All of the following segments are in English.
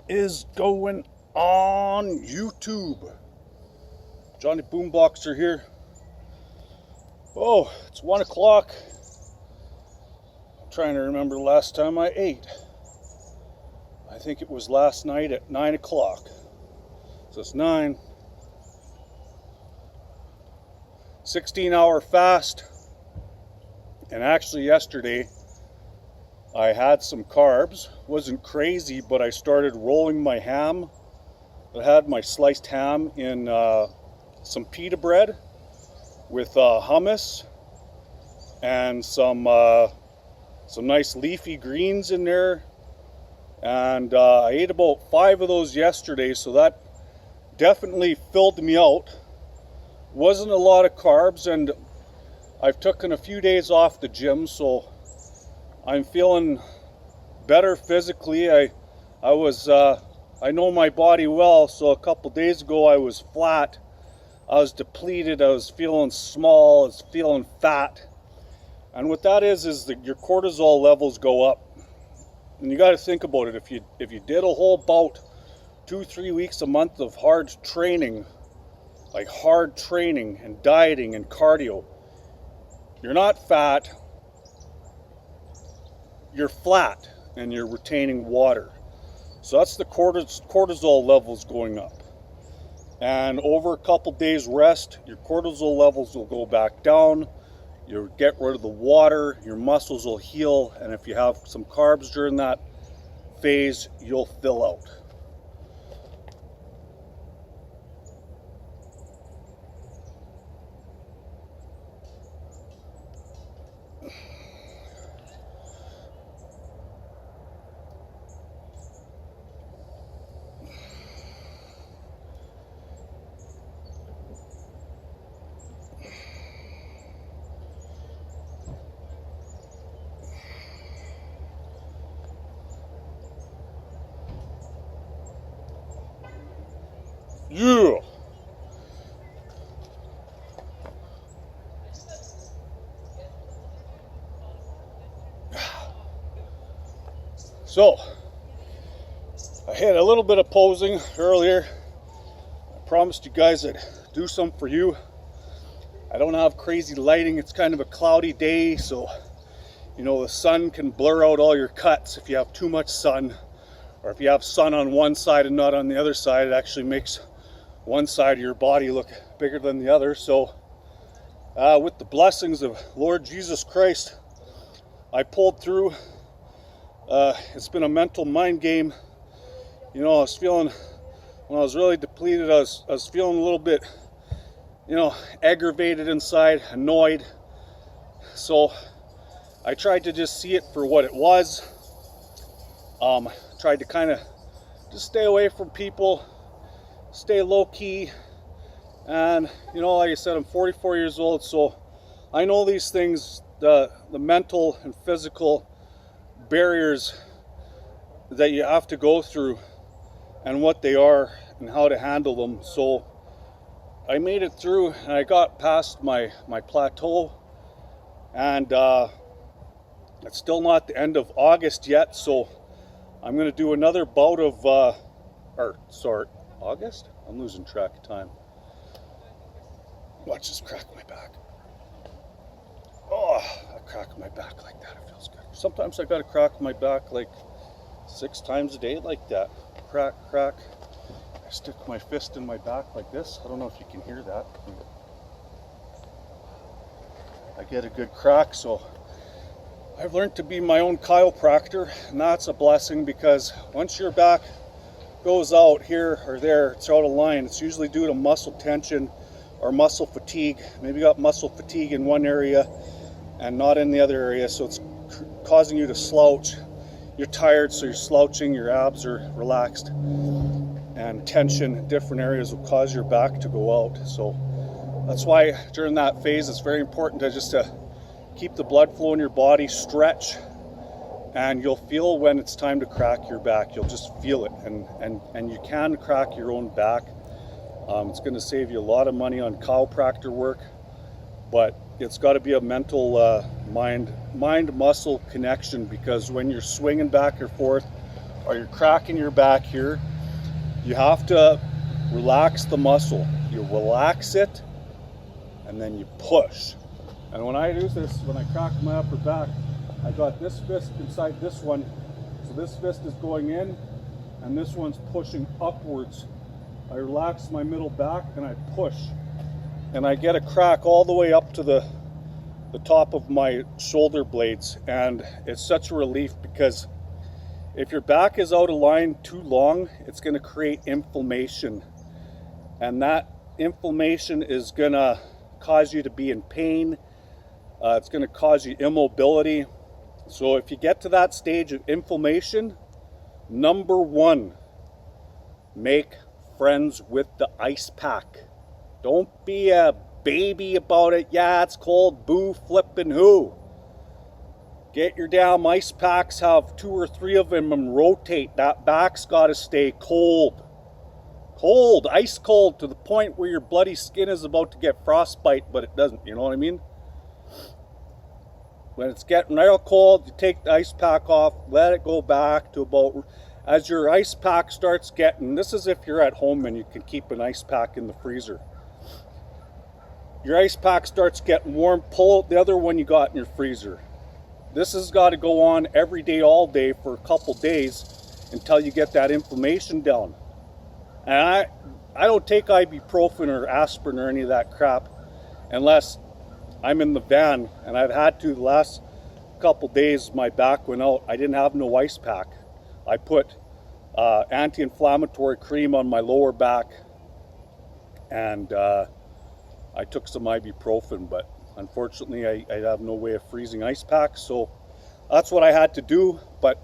is going on YouTube? Johnny Boomboxer here. Oh, it's 1 o'clock. I'm trying to remember the last time I ate. I think it was last night at 9 o'clock. So it's 9. 16-hour fast. And actually yesterday I had some carbs. Wasn't crazy, but I started rolling my ham. I had my sliced ham in some pita bread with hummus and some nice leafy greens in there. And I ate about 5 of those yesterday, so that definitely filled me out. Wasn't a lot of carbs, and I've taken a few days off the gym, so I'm feeling better physically. I know my body well, so a couple days ago I was flat. I was depleted, I was feeling small, I was feeling fat. And what that is that your cortisol levels go up. And you got to think about it. If you did a whole bout 2-3 weeks a month of hard training, like hard training and dieting and cardio, you're not fat, you're flat, and you're retaining water. So that's the cortisol levels going up. And over a couple days rest, your cortisol levels will go back down. You'll get rid of the water, your muscles will heal, and if you have some carbs during that phase, you'll fill out. Yeah. So, I had a little bit of posing earlier. I promised you guys I'd do something for you. I don't have crazy lighting. It's kind of a cloudy day, so the sun can blur out all your cuts if you have too much sun, or if you have sun on one side and not on the other side. It actually makes one side of your body look bigger than the other. So with the blessings of Lord Jesus Christ, I pulled through. It's been a mental mind game. I was feeling, when I was really depleted, I was feeling a little bit aggravated inside, annoyed. So I tried to just see it for what it was. Tried to kind of just stay away from people, stay low-key, and like I said, I'm 44 years old, so I know these things, the mental and physical barriers that you have to go through and what they are and how to handle them. So I made it through, and I got past my plateau, and it's still not the end of August yet, so I'm going to do another bout of August? I'm losing track of time. Watch this crack my back. Oh, I crack my back like that. It feels good. Sometimes I got to crack my back like 6 times a day like that. Crack, crack. I stick my fist in my back like this. I don't know if you can hear that. I get a good crack, so I've learned to be my own chiropractor, and that's a blessing, because once your back goes out here or there, it's out of line. It's usually due to muscle tension or muscle fatigue. Maybe you got muscle fatigue in one area and not in the other area, so it's causing you to slouch. You're tired, so you're slouching, your abs are relaxed, and tension in different areas will cause your back to go out. So that's why during that phase it's very important to keep the blood flow in your body, stretch, and you'll feel when it's time to crack your back. You'll just feel it, and you can crack your own back. It's going to save you a lot of money on chiropractor work, but it's got to be a mental mind-muscle connection, because when you're swinging back and forth or you're cracking your back here, you have to relax the muscle. You relax it and then you push. And when I do this, when I crack my upper back, I got this fist inside this one. So this fist is going in and this one's pushing upwards. I relax my middle back and I push. And I get a crack all the way up to the top of my shoulder blades. And it's such a relief, because if your back is out of line too long, it's going to create inflammation. And that inflammation is going to cause you to be in pain. It's going to cause you immobility. So if you get to that stage of inflammation, number one, make friends with the ice pack. Don't be a baby about it. Yeah, it's cold, boo, flippin' who. Get your damn ice packs, have 2 or 3 of them, and rotate. That back's got to stay cold. Cold, ice cold, to the point where your bloody skin is about to get frostbite, but it doesn't, you know what I mean? When it's getting real cold, you take the ice pack off, let it go back to about, as your ice pack starts getting, this is if you're at home and you can keep an ice pack in the freezer. Your ice pack starts getting warm, pull out the other one you got in your freezer. This has got to go on every day, all day for a couple days until you get that inflammation down. And I don't take ibuprofen or aspirin or any of that crap unless I'm in the van, and I've had to the last couple days. My back went out. I didn't have no ice pack. I put anti-inflammatory cream on my lower back, and I took some ibuprofen, but unfortunately I have no way of freezing ice packs, so that's what I had to do. But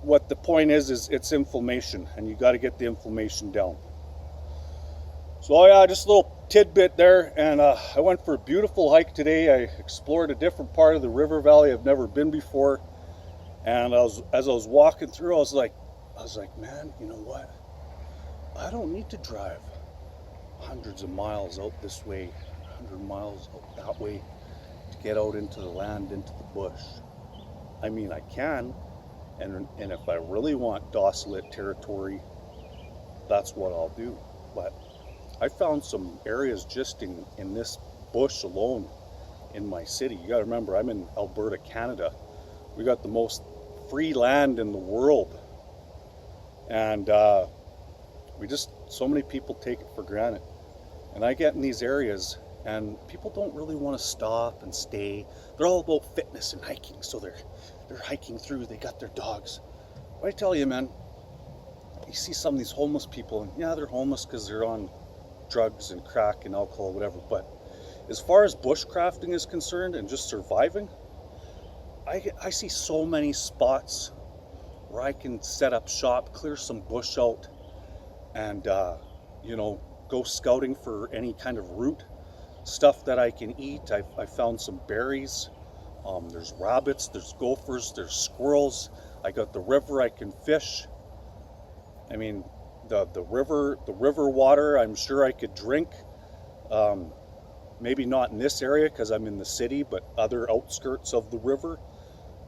what the point is it's inflammation, and you got to get the inflammation down. So yeah, just a little tidbit there. And I went for a beautiful hike today. I explored a different part of the river valley I've never been before, and as I was walking through, I was like, man, you know what, I don't need to drive hundreds of miles out this way, 100 miles out that way to get out into the land, into the bush. I mean, I can, and if I really want docilate territory, that's what I'll do. But I found some areas just in this bush alone in my city. You gotta remember, I'm in Alberta, Canada. We got the most free land in the world, and so many people take it for granted. And I get in these areas and people don't really want to stop and stay. They're all about fitness and hiking, so they're hiking through, they got their dogs. But I tell you, man, you see some of these homeless people, and yeah, they're homeless because they're on drugs and crack and alcohol, whatever. But as far as bushcrafting is concerned and just surviving, I see so many spots where I can set up shop, clear some bush out, and go scouting for any kind of root stuff that I can eat. I found some berries. There's rabbits, there's gophers, there's squirrels. I got the river I can fish. I mean, the river water I'm sure I could drink. Maybe not in this area because I'm in the city, but other outskirts of the river,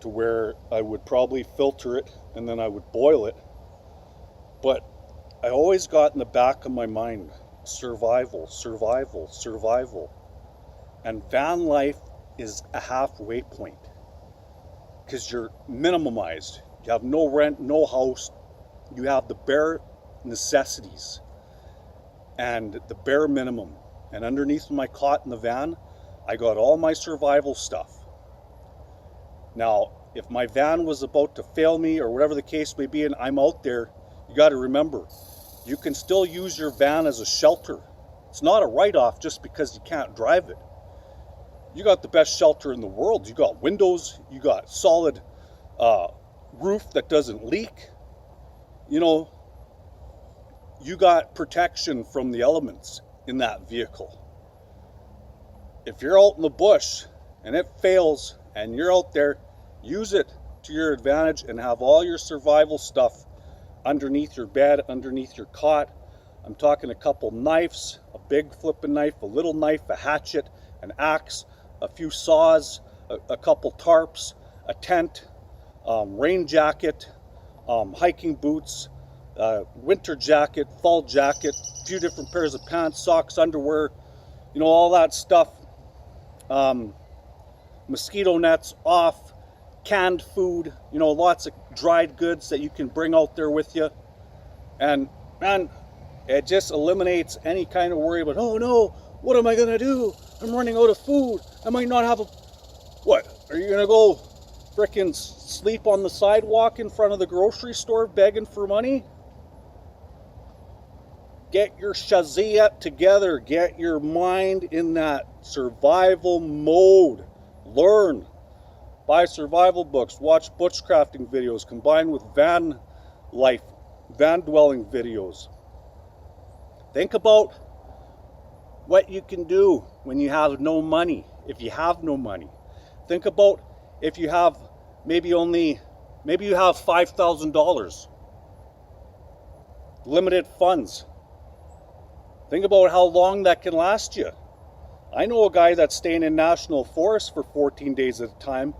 to where I would probably filter it and then I would boil it. But I always got in the back of my mind, survival, survival, survival. And van life is a halfway point, because you're minimized. You have no rent, no house. You have the bare necessities and the bare minimum. And underneath my cot in the van, I got all my survival stuff. Now, if my van was about to fail me or whatever the case may be, and I'm out there, you got to remember, you can still use your van as a shelter. It's not a write-off just because you can't drive it. You got the best shelter in the world. You got windows, you got solid roof that doesn't leak. You got protection from the elements in that vehicle. If you're out in the bush and it fails and you're out there, use it to your advantage and have all your survival stuff underneath your bed, underneath your cot. I'm talking a couple knives, a big flipping knife, a little knife, a hatchet, an axe, a few saws, a couple tarps, a tent, rain jacket, hiking boots, winter jacket, fall jacket, a few different pairs of pants, socks, underwear, you know, all that stuff. Mosquito nets off, canned food, you know, lots of dried goods that you can bring out there with you. And man, it just eliminates any kind of worry about, oh no, what am I gonna do? I'm running out of food. I might not have a... What? Are you gonna go frickin' sleep on the sidewalk in front of the grocery store begging for money? Get your shazia together. Get your mind in that survival mode. Learn. Buy survival books. Watch bushcrafting videos combined with van life, van dwelling videos. Think about what you can do when you have no money, if you have no money. Think about if you have maybe you have $5,000. Limited funds. Think about how long that can last you. I know a guy that's staying in national forest for 14 days at a time,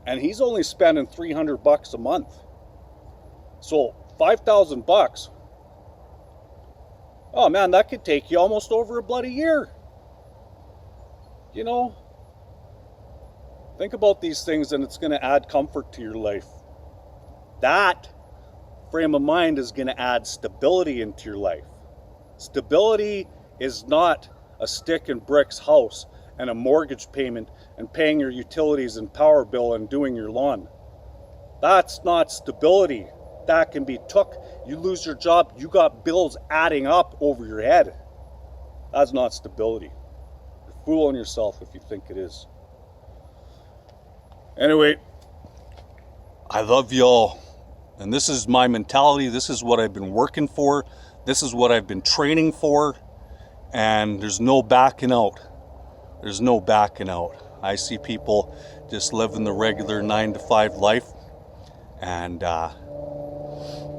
and he's only spending $300 a month. So $5,000. Oh man, that could take you almost over a bloody year. You know, think about these things and it's going to add comfort to your life. That frame of mind is going to add stability into your life. Stability is not a stick and bricks house and a mortgage payment and paying your utilities and power bill and doing your lawn. That's not stability. That can be took. You lose your job, you got bills adding up over your head. That's not stability. You're fooling yourself if you think it is. Anyway, I love y'all. And this is my mentality. This is what I've been working for. This is what I've been training for. And there's no backing out. There's no backing out. I see people just living the regular 9-to-5 life. And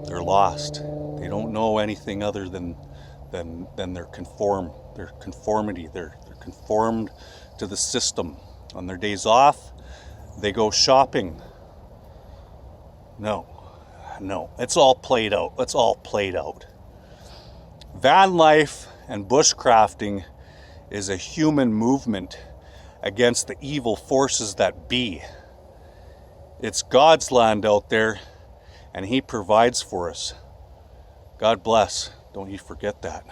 they're lost. They don't know anything other than their conformity. They're conformed to the system. On their days off, they go shopping. No, it's all played out. It's all played out. Van life and bushcrafting is a human movement against the evil forces that be. It's God's land out there, and He provides for us. God bless. Don't you forget that.